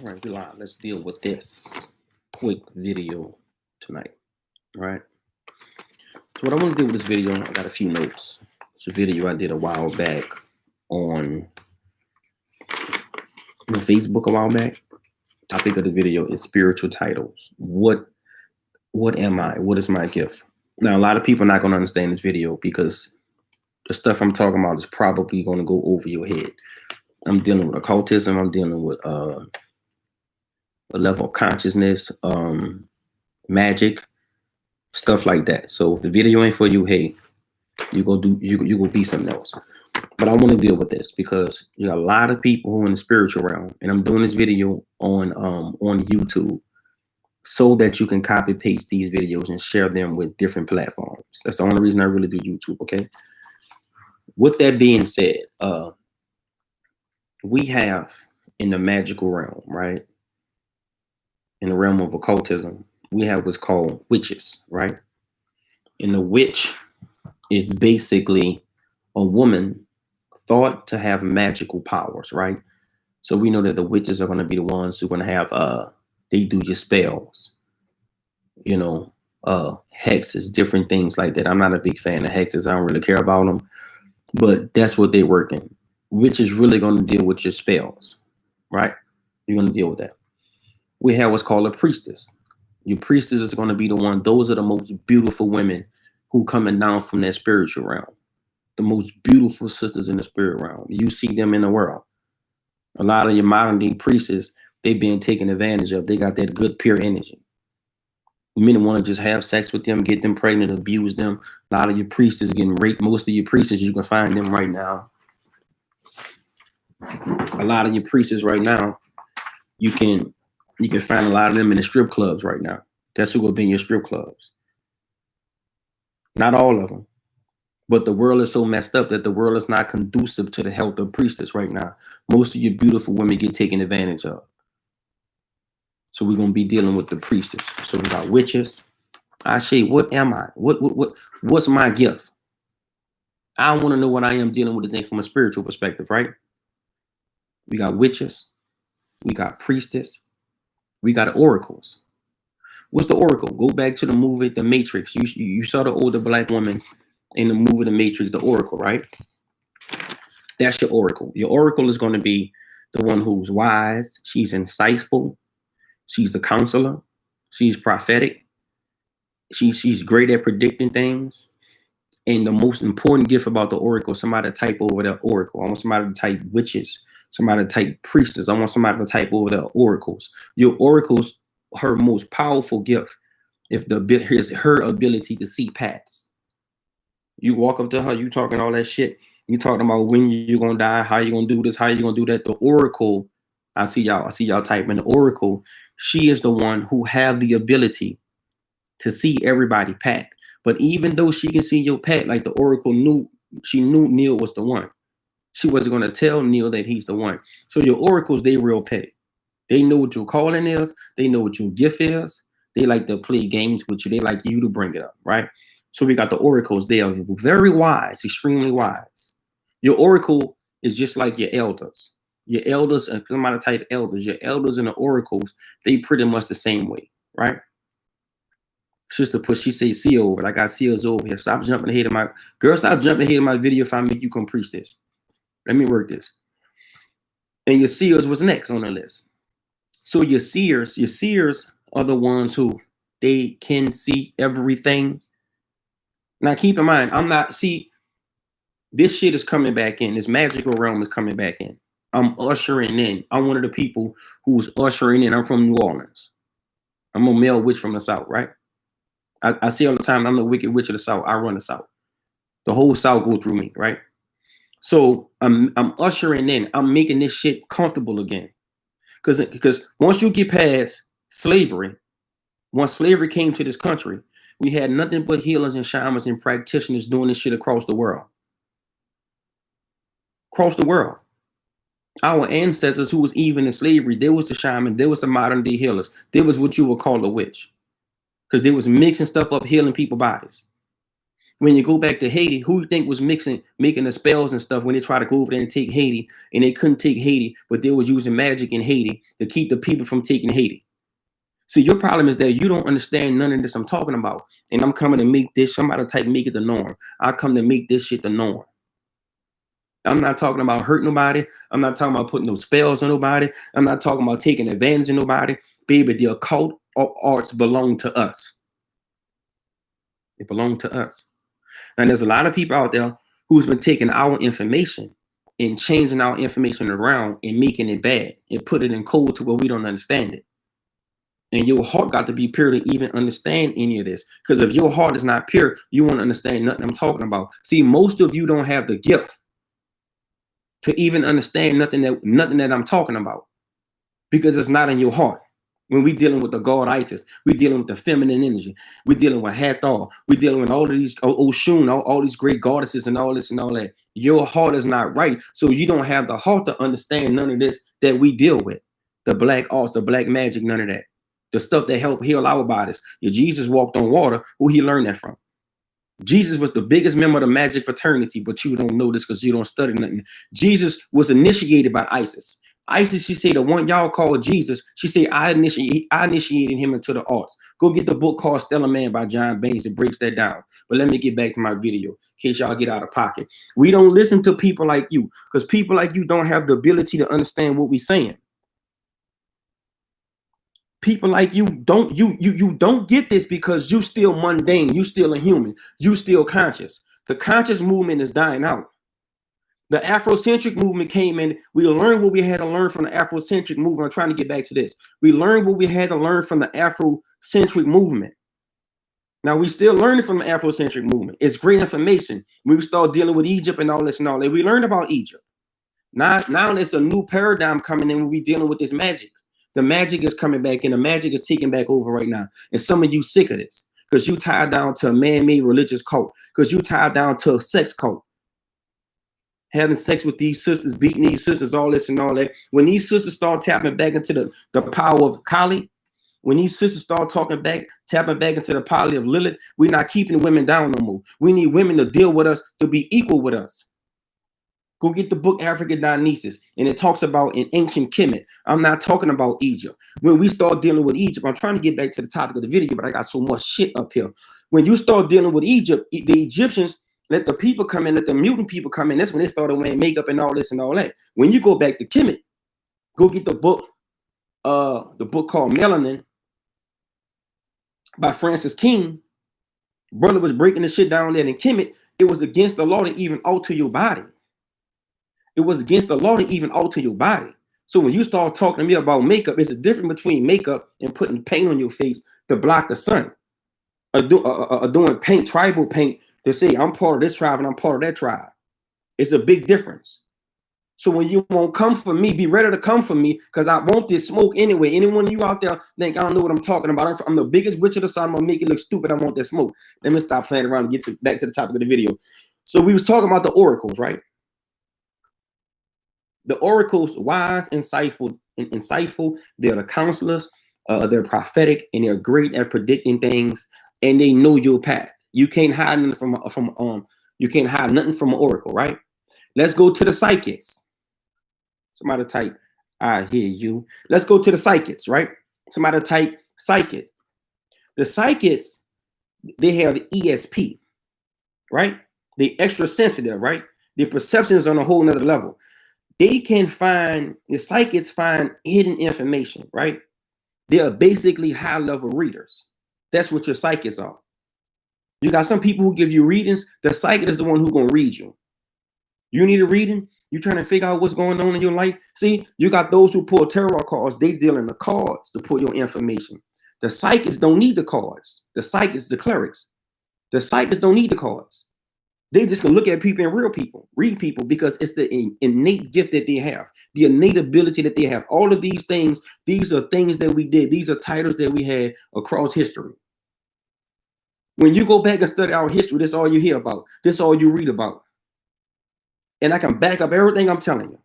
All right, we live. Let's deal with this quick video tonight. All right. So what I want to do with this video, I got a few notes. It's a video I did a while back on Facebook a while back. Topic of the video is spiritual titles. What am I? What is my gift? Now, a lot of people are not going to understand this video because the stuff I'm talking about is probably going to go over your head. I'm dealing with occultism. I'm dealing with a level of consciousness, magic, stuff like that. So if the video ain't for you, hey, you go be something else. But I want to deal with this because you got a lot of people who are in the spiritual realm, and I'm doing this video on YouTube so that you can copy paste these videos and share them with different platforms. That's the only reason I really do YouTube. Okay. With that being said, we have in the magical realm, right? In the realm of occultism, we have what's called witches, right? And the witch is basically a woman thought to have magical powers, right? So we know that the witches are going to be the ones who are going to have, they do your spells, you know, hexes, different things like that. I'm not a big fan of hexes. I don't really care about them, but that's what they're working. Witch is really going to deal with your spells, right? You're going to deal with that. We have what's called a priestess. Your priestess is going to be the one. Those are the most beautiful women who coming down from that spiritual realm. The most beautiful sisters in the spirit realm. You see them in the world. A lot of your modern day priestesses, they've been taken advantage of. They got that good pure energy. Men want to just have sex with them, get them pregnant, abuse them. A lot of your priestesses getting raped. Most of your priestesses, you can find them right now. A lot of your priestesses right now, you can find a lot of them in the strip clubs right now. That's who will be in your strip clubs. Not all of them. But the world is so messed up that the world is not conducive to the health of priestess right now. Most of your beautiful women get taken advantage of. So we're going to be dealing with the priestess. So we got witches. I say, what am I? What's my gift? I want to know what I am dealing with the thing from a spiritual perspective, right? We got witches. We got priestess. We got oracles. What's the oracle? Go back to the movie The Matrix. You saw the older black woman in the movie The Matrix, the oracle, right? That's your oracle. Your oracle is going to be the one who's wise. She's insightful. She's a counselor. She's prophetic. She's great at predicting things. And the most important gift about the oracle, somebody to type over the oracle. I want somebody to type witches. Somebody to type priestess. I want somebody to type over the oracles. Your oracles, her most powerful gift, is her ability to see paths. You walk up to her, you talking all that shit. You talking about when you're gonna die, how you gonna do this, how you gonna do that. The oracle, I see y'all typing the oracle. She is the one who have the ability to see everybody's path. But even though she can see your path, like the oracle knew Neil was the one. She wasn't gonna tell Neil that he's the one. So your oracles, they real petty. They know what your calling is. They know what your gift is. They like to play games with you. They like you to bring it up, right? So we got the oracles. They are very wise, extremely wise. Your oracle is just like your elders. Your elders, and somebody type elders, your elders and the oracles, they pretty much the same way, right? Sister she say see over. Like I see us over here. Stop jumping ahead of my girl. Stop jumping ahead of my video if I make you come preach this. Let me work this. And your seers was next on the list. So your seers are the ones who they can see everything. Now keep in mind, this shit is coming back in. This magical realm is coming back in. I'm ushering in. I'm one of the people who's ushering in. I'm from New Orleans. I'm a male witch from the South, right? I say all the time, I'm the wicked witch of the South. I run the South. The whole South go through me, right? So I'm ushering in. I'm making this shit comfortable again. Because once you get past slavery, once slavery came to this country, we had nothing but healers and shamans and practitioners doing this shit across the world. Across the world. Our ancestors who was even in slavery, there was the shaman, there was the modern day healers. There was what you would call a witch. Because they was mixing stuff up, healing people's bodies. When you go back to Haiti, who you think was making the spells and stuff when they tried to go over there and take Haiti, and they couldn't take Haiti, but they was using magic in Haiti to keep the people from taking Haiti? See, your problem is that you don't understand none of this I'm talking about. And I'm coming to make this, somebody type make it the norm. I come to make this shit the norm. I'm not talking about hurting nobody. I'm not talking about putting no spells on nobody. I'm not talking about taking advantage of nobody. Baby, the occult arts belong to us. It belongs to us. And there's a lot of people out there who's been taking our information and changing our information around and making it bad and put it in code to where we don't understand it. And your heart got to be pure to even understand any of this. Because if your heart is not pure, you won't understand nothing I'm talking about. See, most of you don't have the gift to even understand nothing that I'm talking about, because it's not in your heart. When we dealing with the god Isis, we dealing with the feminine energy, we dealing with Hathor, we dealing with all of these Oshun, all these great goddesses and all this and all that. Your heart is not right, so you don't have the heart to understand none of this that we deal with. The black arts, the black magic, none of that. The stuff that help heal our bodies. Your Jesus walked on water. Who he learned that from? Jesus was the biggest member of the magic fraternity, but you don't know this because you don't study nothing. Jesus was initiated by Isis. Isis, she said, the one y'all call Jesus, she said, I initiated him into the arts. Go get the book called Stellar Man by John Baines. It breaks that down. But let me get back to my video in case y'all get out of pocket. We don't listen to people like you because people like you don't have the ability to understand what we're saying. People like you don't get this because you still mundane, you still a human, you still conscious. The conscious movement is dying out. The Afrocentric movement came in. We learned what we had to learn from the Afrocentric movement. I'm trying to get back to this. We learned what we had to learn from the Afrocentric movement. Now we still learning from the Afrocentric movement. It's great information. When we start dealing with Egypt and all this and all that, we learned about Egypt. Now there's a new paradigm coming in when we dealing with this magic. The magic is coming back and the magic is taking back over right now. And some of you sick of this because you tied down to a man-made religious cult, because you tied down to a sex cult. Having sex with these sisters, beating these sisters, all this and all that. When these sisters start tapping back into the power of Kali, when these sisters start tapping back into the power of Lilith, we're not keeping women down no more. We need women to deal with us, to be equal with us. Go get the book African Dionysus, and it talks about an ancient Kemet. I'm not talking about Egypt. When we start dealing with Egypt, I'm trying to get back to the topic of the video, but I got so much shit up here. When you start dealing with Egypt, the Egyptians let the people come in, let the mutant people come in. That's when they started wearing makeup and all this and all that. When you go back to Kemet, go get the book called Melanin by Francis King. Brother was breaking the shit down there in Kemet. It was against the law to even alter your body. It was against the law to even alter your body. So when you start talking to me about makeup, it's a difference between makeup and putting paint on your face to block the sun. Or doing paint, tribal paint, to say I'm part of this tribe and I'm part of that tribe. It's a big difference. So when you won't come for me, be ready to come for me, because I want this smoke anyway. Anyone of you out there think I don't know what I'm talking about? I'm the biggest witch of the sun. I'm gonna make it look stupid. I want that smoke. Let me stop playing around and get back to the topic of the video. So we was talking about the oracles, right? The oracles, wise, insightful. They're the counselors. They're prophetic, and they're great at predicting things, and they know your path. You can't hide nothing from an oracle, right? Let's go to the psychics. Somebody type, I hear you. Let's go to the psychics, right? Somebody type psychic. The psychics, they have the ESP, right? They're extra sensitive, right? Their perception is on a whole nother level. The psychics find hidden information, right? They are basically high level readers. That's what your psychics are. You got some people who give you readings. The psychic is the one who's going to read you. You need a reading? You're trying to figure out what's going on in your life? See, you got those who pull tarot cards. They deal in the cards to pull your information. The psychics don't need the cards. The psychics, the clerics. The psychics don't need the cards. They just can look at people and read people, because it's the innate gift that they have, the innate ability that they have. All of these things, these are things that we did. These are titles that we had across history. When you go back and study our history, that's all you hear about. That's all you read about. And I can back up everything I'm telling you.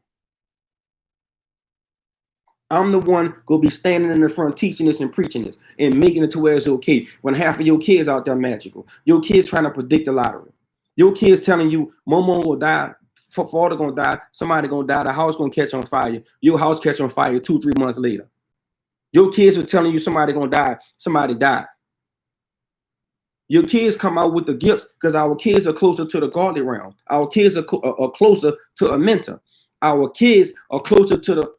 I'm the one going to be standing in the front teaching this and preaching this and making it to where it's okay when half of your kids out there magical. Your kids trying to predict the lottery. Your kids telling you, Momo will die, father gonna die, somebody gonna die, the house gonna catch on fire. Your house catch on fire 2-3 months later. Your kids were telling you somebody gonna die, somebody died. Your kids come out with the gifts because our kids are closer to the godly realm. Our kids are closer to a mentor. Our kids are closer to the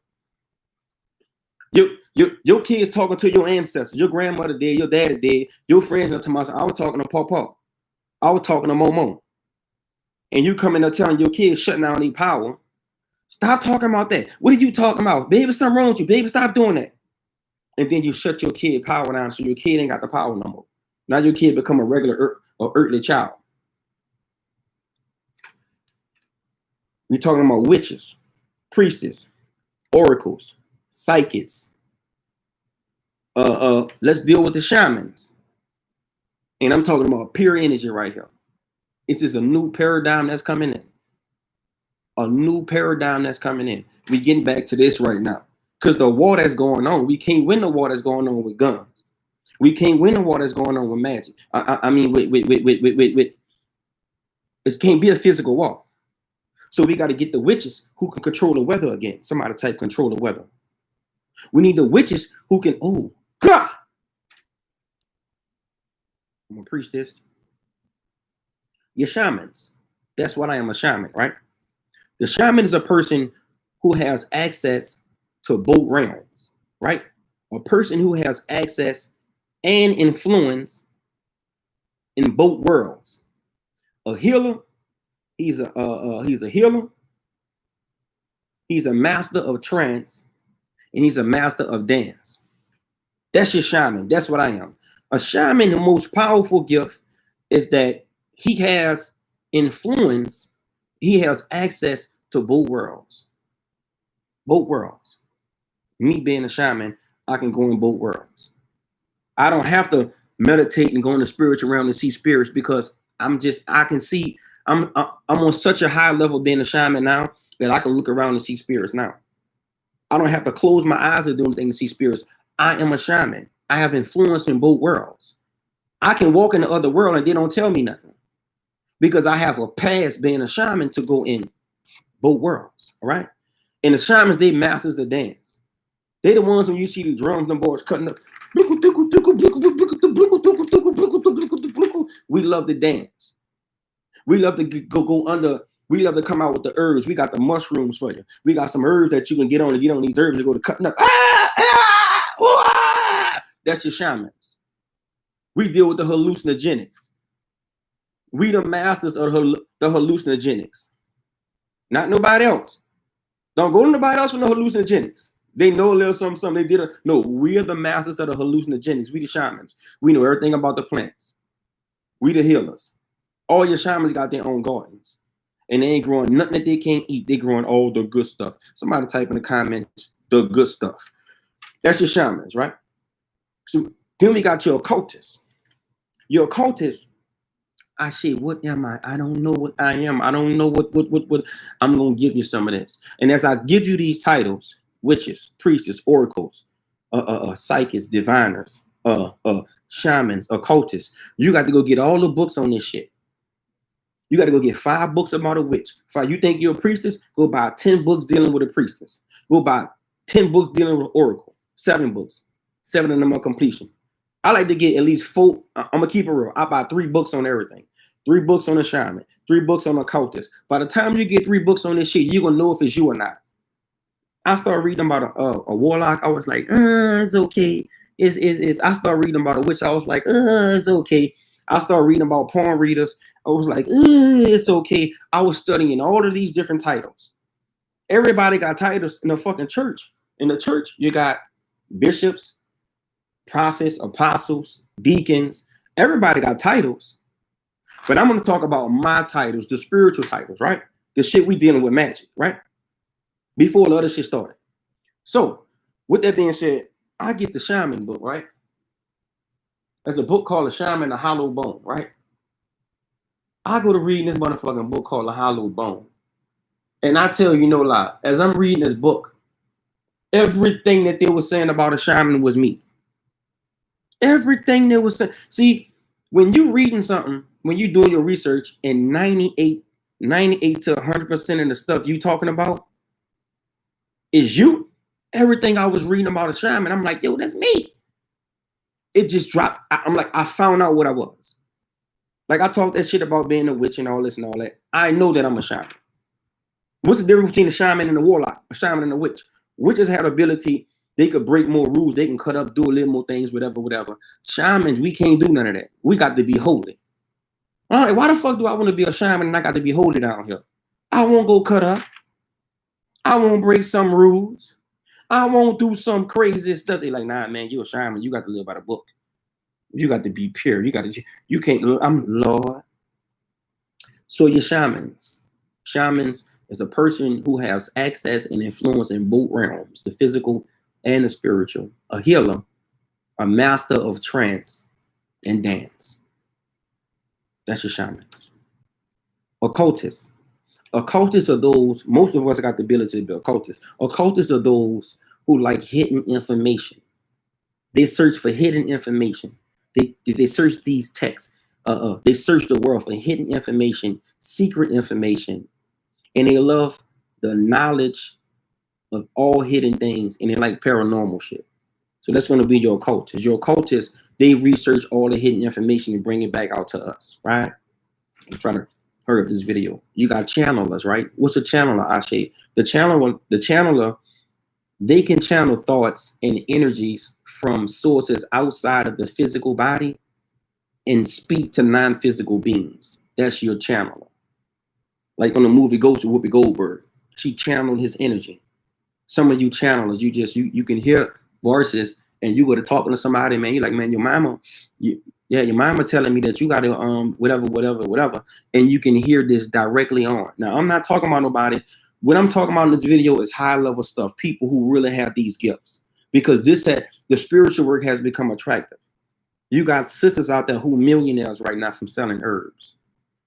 your kids talking to your ancestors. Your grandmother did, your daddy did, your friends are to myself. I was talking to Papa. I was talking to Momo. And you coming up telling your kids shutting down their power. Stop talking about that. What are you talking about? Baby, something wrong with you. Baby, stop doing that. And then you shut your kid power down so your kid ain't got the power no more. Now your kid become a regular or earthly child. We're talking about witches, priestesses, oracles, psychics. Let's deal with the shamans. And I'm talking about pure energy right here. This is a new paradigm that's coming in. A new paradigm that's coming in. We're getting back to this right now. Because the war that's going on, we can't win the war that's going on with guns. We can't win the war that's going on with magic. I mean, it can't be a physical war. So we got to get the witches who can control the weather again. Somebody type control the weather. We need the witches who can, oh, God. I'm going to preach this. Your shamans. That's what I am, a shaman, right? The shaman is a person who has access to both realms, right? A person who has access and influence in both worlds. A healer, he's a healer. He's a master of trance, and he's a master of dance. That's your shaman. That's what I am. A shaman, the most powerful gift is that he has influence. He has access to both worlds. Both worlds. Me being a shaman, I can go in both worlds. I don't have to meditate and go in the spiritual realm and see spirits because I can see, I'm on such a high level being a shaman now that I can look around and see spirits now. I don't have to close my eyes or do anything to see spirits. I am a shaman. I have influence in both worlds. I can walk in the other world and they don't tell me nothing because I have a past being a shaman to go in both worlds, all right? And the shamans, they masters the dance. They the ones when you see the drums, them boys cutting up. We love to dance. We love to go under. We love to come out with the herbs. We got the mushrooms for you. We got some herbs that you can get on these herbs and go to cutting up. That's your shamans. We deal with the hallucinogenics. We the masters of the hallucinogenics. Not nobody else. Don't go to nobody else with no hallucinogenics. They know a little something. They did no. We are the masters of the hallucinogenics. We the shamans. We know everything about the plants. We the healers. All your shamans got their own gardens. And they ain't growing nothing that they can't eat. They growing all the good stuff. Somebody type in the comments, the good stuff. That's your shamans, right? So then we got your occultists. Your occultists, I say, what am I? I don't know what I am. I don't know what I'm going to give you some of this. And as I give you these titles, witches, priestesses, oracles, psychics, diviners, shamans, occultists, you got to go get all the books on this shit. You got to go get 5 books about a witch. If you think you're a priestess, go buy 10 books dealing with a priestess. Go buy 10 books dealing with oracle. 7 books. 7 of them are completion. I like to get at least 4. I'm going to keep it real. I buy 3 books on everything. 3 books on a shaman. 3 books on occultists. By the time you get 3 books on this shit, you're going to know if it's you or not. I started reading about a warlock. I was like, it's okay. I started reading about a witch. I was like, it's okay. I started reading about palm readers. I was like, it's okay. I was studying all of these different titles. Everybody got titles in the fucking church. In the church, you got bishops, prophets, apostles, deacons. Everybody got titles. But I'm going to talk about my titles, the spiritual titles, right? The shit we dealing with magic, right? Before all the other shit started. So, with that being said, I get the shaman book, right? There's a book called The Shaman, The Hollow Bone, right? I go to reading this motherfucking book called The Hollow Bone. And I tell you no lie, as I'm reading this book, everything that they were saying about a shaman was me. Everything they were saying. See, When you reading something, when you doing your research, and 98 to 100% of the stuff you talking about is you. Everything I was reading about a shaman, I'm like, yo, that's me. It just dropped. I'm like, I found out what I was. Like, I talked that shit about being a witch and all this and all that. I know that I'm a shaman. What's the difference between a shaman and a warlock? A shaman and a witch. Witches have ability. They could break more rules. They can cut up, do a little more things, whatever. Shamans, we can't do none of that. We got to be holy. All right, why the fuck do I want to be a shaman and I got to be holy down here? I won't go cut up. I won't break some rules. I won't do some crazy stuff. They like, nah, man, you're a shaman. You got to live by the book. You got to be pure. You can't, I'm Lord. So you're shamans. Shamans is a person who has access and influence in both realms, the physical and the spiritual. A healer, a master of trance and dance. That's your shamans. Occultists. Occultists are those, most of us got the ability to be occultists. Occultists are those who like hidden information. They search for hidden information. They search these texts. They search the world for hidden information, secret information, and they love the knowledge of all hidden things, and they like paranormal shit. So that's going to be your occultists. Your occultists, they research all the hidden information and bring it back out to us, right? I'm trying to hurry up this video. You got channelers, right? What's a channeler, Ashe? The channeler, they can channel thoughts and energies from sources outside of the physical body and speak to non-physical beings. That's your channeler. Like on the movie Ghost of Whoopi Goldberg, she channeled his energy. Some of you channelers, you can hear voices and you go to talking to somebody, man. You're like, man, your mama telling me that you got to whatever, and you can hear this directly on. Now, I'm not talking about nobody. What I'm talking about in this video is high level stuff. People who really have these gifts, because the spiritual work has become attractive. You got sisters out there who millionaires right now from selling herbs.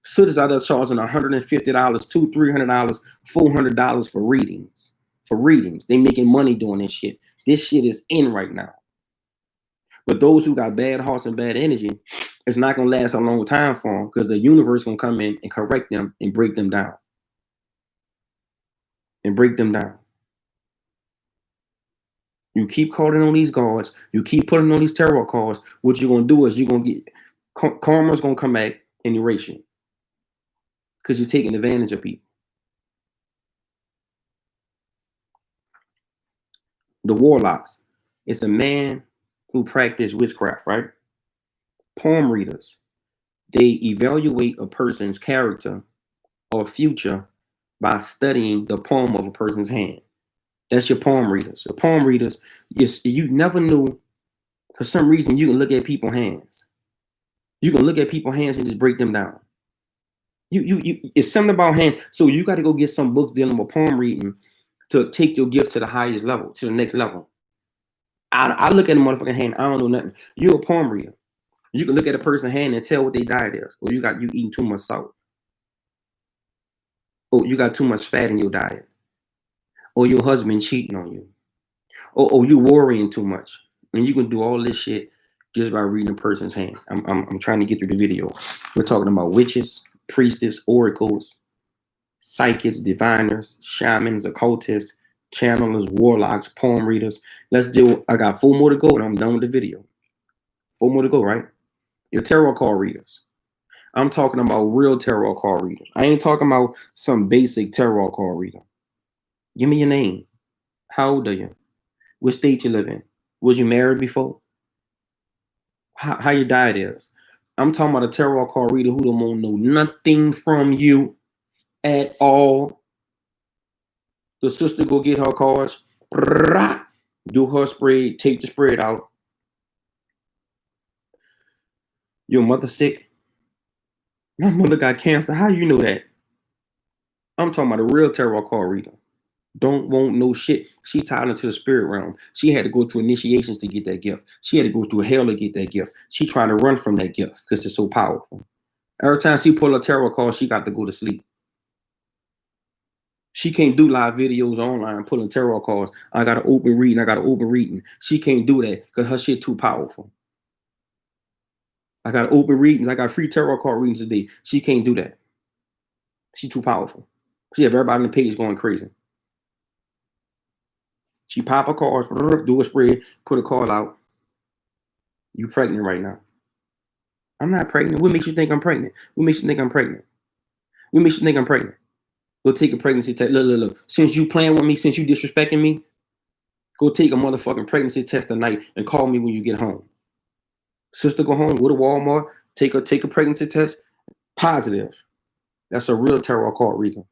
Sisters out there charging $150, $200, $300, $400 for readings. They making money doing this shit. This shit is in right now. But those who got bad hearts and bad energy, it's not gonna last a long time for them, because the universe gonna come in and correct them and break them down. You keep calling on these gods. You keep putting on these tarot cards. What you're gonna do is you're gonna get karma's gonna come back and erase you, because you're taking advantage of people. The warlocks. It's a man who practice witchcraft, right? Palm readers. They evaluate a person's character or future by studying the palm of a person's hand. That's your palm readers. Your palm readers, you never knew, for some reason, you can look at people's hands. You can look at people's hands and just break them down. It's something about hands. So you got to go get some books dealing with palm reading to take your gift to the highest level, to the next level. I look at a motherfucking hand. I don't know nothing. You're a palm reader. You can look at a person's hand and tell what their diet is. Or you eating too much salt. Or you got too much fat in your diet. Or your husband cheating on you. Or you worrying too much. And you can do all this shit just by reading a person's hand. I'm trying to get through the video. We're talking about witches, priestesses, oracles, psychics, diviners, shamans, occultists, channelers, warlocks, palm readers. I got 4 more to go and I'm done with the video. 4 more to go, right? Your tarot card readers. I'm talking about real tarot card readers. I ain't talking about some basic tarot card reader. Give me your name. How old are you? What state you live in? Was you married before? How your diet is? I'm talking about a tarot card reader who don't want to know nothing from you at all. The sister go get her cards, do her spread, take the spread out. Your mother sick? My mother got cancer. How you know that? I'm talking about a real tarot card reader. Don't want no shit. She tied into the spirit realm. She had to go through initiations to get that gift. She had to go through hell to get that gift. She trying to run from that gift because it's so powerful. Every time she pull a tarot card, she got to go to sleep. She can't do live videos online pulling tarot cards. I got to open reading. She can't do that because her shit too powerful. I got open readings. I got free tarot card readings today. She can't do that. She's too powerful. She have everybody on the page going crazy. She pop a card, do a spread, put a card out. You pregnant right now. I'm not pregnant. What makes you think I'm pregnant? What makes you think I'm pregnant? What makes you think I'm pregnant? Go take a pregnancy test. Look. Since you playing with me, since you disrespecting me, go take a motherfucking pregnancy test tonight and call me when you get home. Sister, go home, go to Walmart, take a pregnancy test. Positive. That's a real tarot card reading.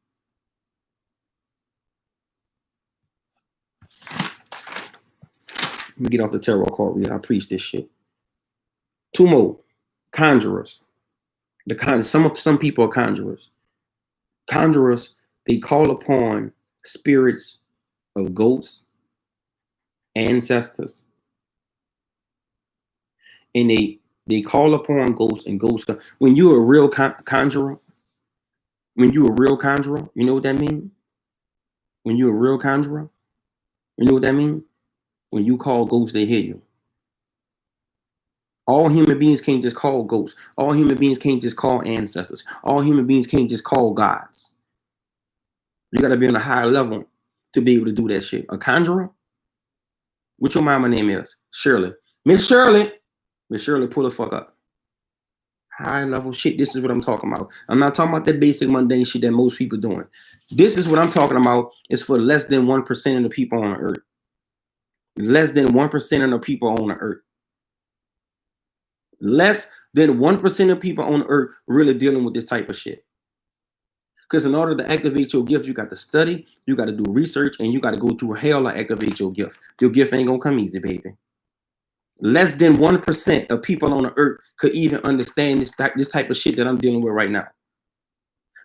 Let me get off the tarot card reading. I preach this shit. 2 more. Conjurers. Some people are conjurers. Conjurers, they call upon spirits of ghosts, ancestors, and they call upon ghosts and ghosts. When you're a real conjurer, you know what that means? When you're a real conjurer, you know what that means? When you call ghosts, they hear you. All human beings can't just call ghosts. All human beings can't just call ancestors. All human beings can't just call gods. You got to be on a higher level to be able to do that shit. A conjurer? What your mama name is? Shirley. Miss Shirley. Miss Shirley, pull the fuck up. High level shit. This is what I'm talking about. I'm not talking about that basic mundane shit that most people doing. This is what I'm talking about. It's for less than 1% of the people on the earth. Less than 1% of the people on the earth. Less than 1% of people on the earth really dealing with this type of shit. Because in order to activate your gift, you got to study, you got to do research, and you got to go through hell to activate your gift. Your gift ain't gonna come easy, baby. Less than 1% of people on the earth could even understand this type of shit that I'm dealing with right now.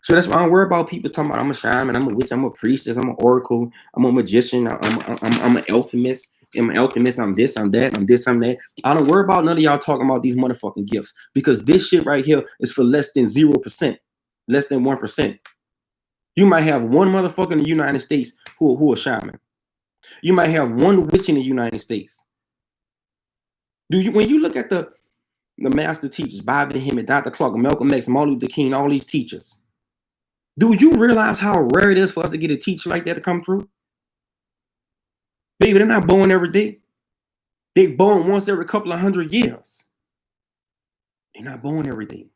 So that's why I don't worry about people talking about I'm a shaman, I'm a witch, I'm a priestess, I'm an oracle, I'm a magician, I'm an alchemist. I'm an alchemist, I'm this, I'm that, I'm this, I'm that. I don't worry about none of y'all talking about these motherfucking gifts because this shit right here is for less than 0%, less than 1%. You might have one motherfucker in the United States who a shaman. You might have one witch in the United States. When you look at the master teachers, Bobby Hemmett, Dr. Clark, Malcolm X, Martin Luther King, all these teachers, do you realize how rare it is for us to get a teacher like that to come through? Baby, they're not born every day. They're born once every couple of 100 years. They're not born every day.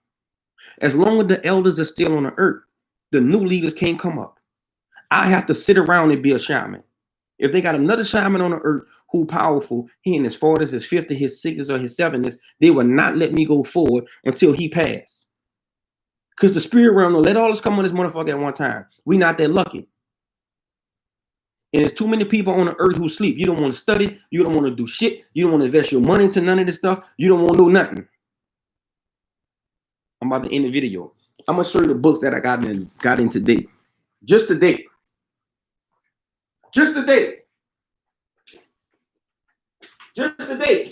As long as the elders are still on the earth, the new leaders can't come up. I have to sit around and be a shaman. If they got another shaman on the earth who powerful, he in his 40s, his 50s, his 60s, or his 70s, they will not let me go forward until he passed. Because the spirit realm will let all us come on this motherfucker at one time. We not that lucky. And there's too many people on the earth who sleep. You don't want to study. You don't want to do shit. You don't want to invest your money into none of this stuff. You don't want to do nothing. I'm about to end the video. I'm going to show you the books that I got in today. Just today. Just today. Just today.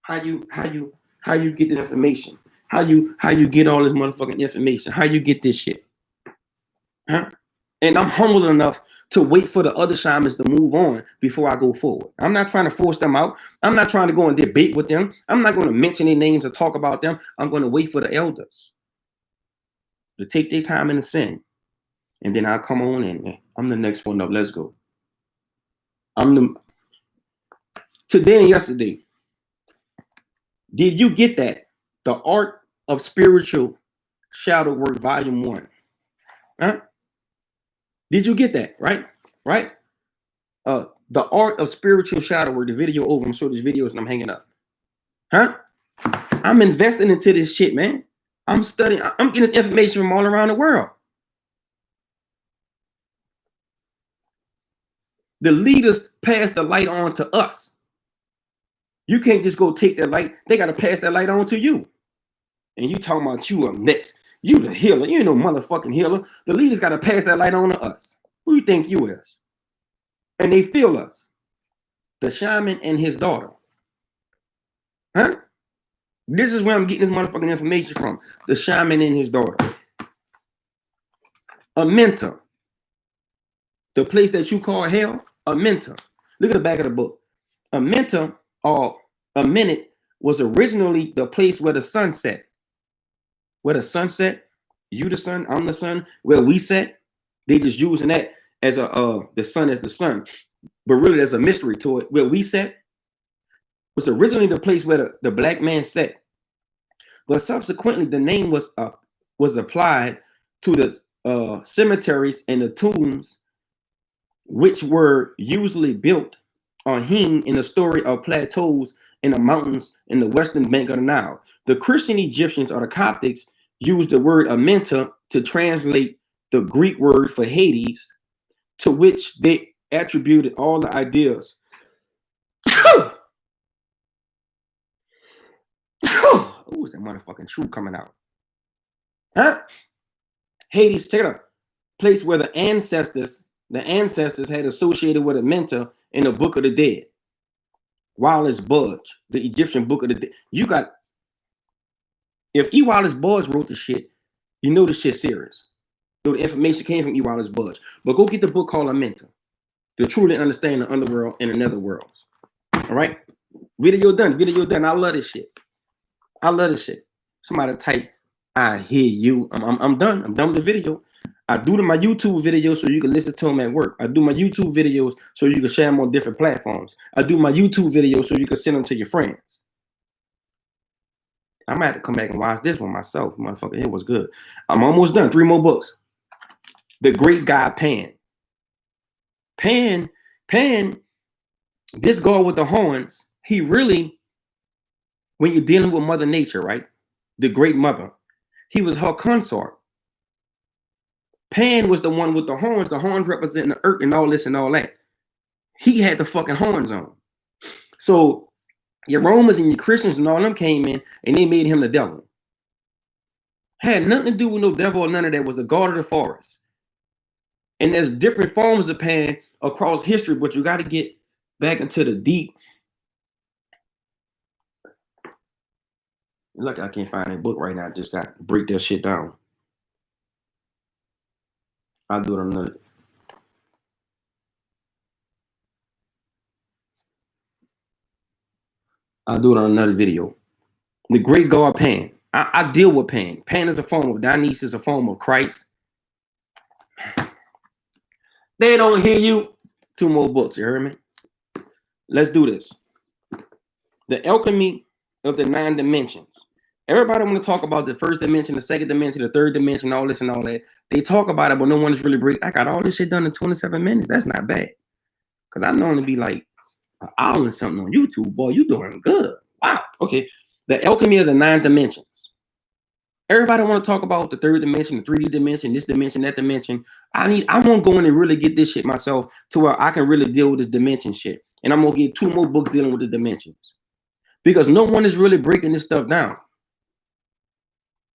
How you get the information? How you get all this motherfucking information? How you get this shit? Huh? And I'm humble enough to wait for the other shamans to move on before I go forward. I'm not trying to force them out. I'm not trying to go and debate with them. I'm not going to mention their names or talk about them. I'm going to wait for the elders to take their time in the sin. And then I'll come on in. I'm the next one up. Let's go. Today and yesterday. Did you get that? The Art of Spiritual Shadow Work, Volume 1. Huh? Did you get that? Right? The Art of Spiritual Shadow Work, the video over. I'm showing these videos and I'm hanging up. Huh? I'm investing into this shit, man. I'm studying. I'm getting this information from all around the world. The leaders pass the light on to us. You can't just go take that light. They got to pass that light on to you. And you talking about you up next. You the healer. You ain't no motherfucking healer. The leaders got to pass that light on to us. Who you think you is? And they feel us. The shaman and his daughter. Huh? This is where I'm getting this motherfucking information from. The shaman and his daughter. A mentor. The place that you call hell, a mentor. Look at the back of the book. A mentor, or a minute was originally the place where the sun set. Where the sun set, you the sun, I'm the sun, where we set. They just using that as the sun as the sun. But really there's a mystery to it. Where we set was originally the place where the black man set. But subsequently the name was applied to the cemeteries and the tombs, which were usually built or hung in the story of plateaus in the mountains in the western bank of the Nile. The Christian Egyptians or the Coptics used the word Amenta to translate the Greek word for Hades, to which they attributed all the ideas. Oh, is that motherfucking truth coming out? Huh? Hades, check it out. Place where the ancestors had associated with Amenta in the Book of the Dead. Wallace Budge, the Egyptian Book of the Dead. You got, if E. Wallace Budge wrote the shit, you know the shit serious. So the information came from E. Wallace Budge. But go get the book called Amenta to truly understand the underworld and the netherworlds. All right? Video done. Video done. I love this shit. I love this shit. Somebody type, I hear you. I'm done. I'm done with the video. I do my YouTube videos so you can listen to them at work. I do my YouTube videos so you can share them on different platforms. I do my YouTube videos so you can send them to your friends. I might have to come back and watch this one myself. Motherfucker, it was good. I'm almost done. 3 more books. The Great God Pan. Pan, this god with the horns, he really, when you're dealing with Mother Nature, right? The Great Mother, he was her consort. Pan was the one with the horns representing the earth and all this and all that. He had the fucking horns on. So your Romans and your Christians and all them came in and they made him the devil. Had nothing to do with no devil or none of that. Was the god of the forest. And there's different forms of Pan across history, but you got to get back into the deep. Look, I can't find a book right now. I just got to break that shit down. I'll do it on another. I'll do it on another video. The Great God Pan. I deal with Pan. Pan is a form of Dionysus, a form of Christ. They don't hear you. 2 more books, you heard me? Let's do this. The Alchemy of the 9 Dimensions. Everybody want to talk about the first dimension, the second dimension, the third dimension, all this and all that. They talk about it, but no one is really breaking. I got all this shit done in 27 minutes. That's not bad. Because I know it to be like an hour and something on YouTube. Boy, you doing good. Wow. Okay. The Alchemy of the 9 Dimensions. Everybody want to talk about the third dimension, the 3D dimension, this dimension, that dimension. I want to go in and really get this shit myself to where I can really deal with this dimension shit. And I'm going to get 2 more books dealing with the dimensions. Because no one is really breaking this stuff down.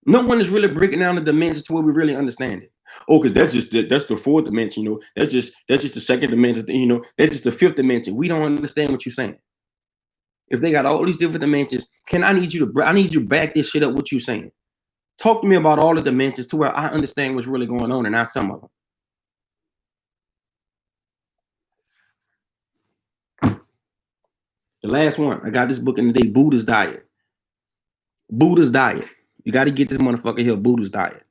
No one is really breaking down the dimensions to where we really understand it. Oh, because that's the 4th dimension, you know. That's just the 2nd dimension, you know. That's just the 5th dimension. We don't understand what you're saying. If they got all these different dimensions, I need you to back this shit up what you're saying. Talk to me about all the dimensions to where I understand what's really going on and not some of them. The last one, I got this book in the day, Buddha's Diet. Buddha's Diet. You got to get this motherfucker here, Buddha's Diet.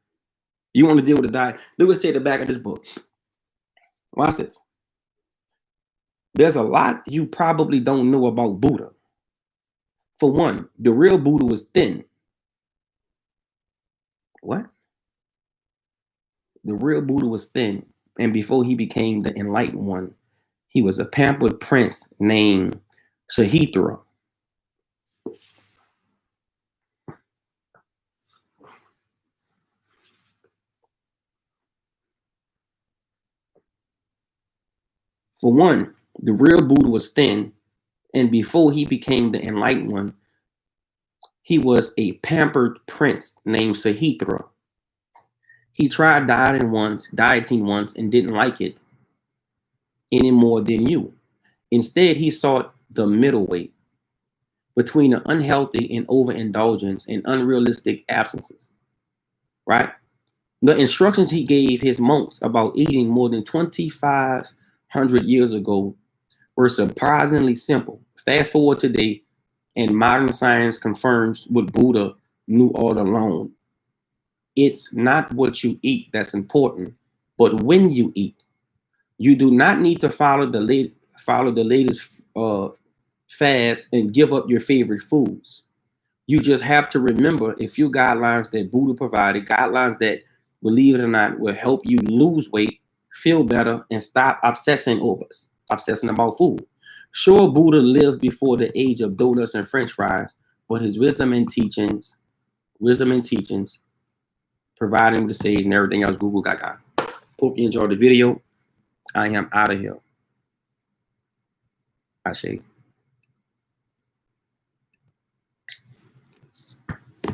You want to deal with the diet? Look what's at the back of this book. Watch this. There's a lot you probably don't know about Buddha. For one, the real Buddha was thin. What? The real Buddha was thin. And before he became the enlightened one, he was a pampered prince named Sahithra. For one, the real Buddha was thin, and before he became the enlightened one, he was a pampered prince named Sahithra. He tried dieting once, and didn't like it any more than you. Instead, he sought the middle way between the unhealthy and overindulgence and unrealistic absences, right? The instructions he gave his monks about eating more than 2,500 years ago were surprisingly simple. Fast forward today, And modern science confirms what Buddha knew all along. It's not what you eat that's important, but when you eat. You do not need to follow the latest fast and give up your favorite foods. You just have to remember a few guidelines that Buddha provided, guidelines that, believe it or not, will help you lose weight, feel better, and stop obsessing about food. Sure, Buddha lived before the age of donuts and French fries, but his wisdom and teachings, providing the sage and everything else, Google Gaga. Hope you enjoyed the video. I am out of here. Ashe.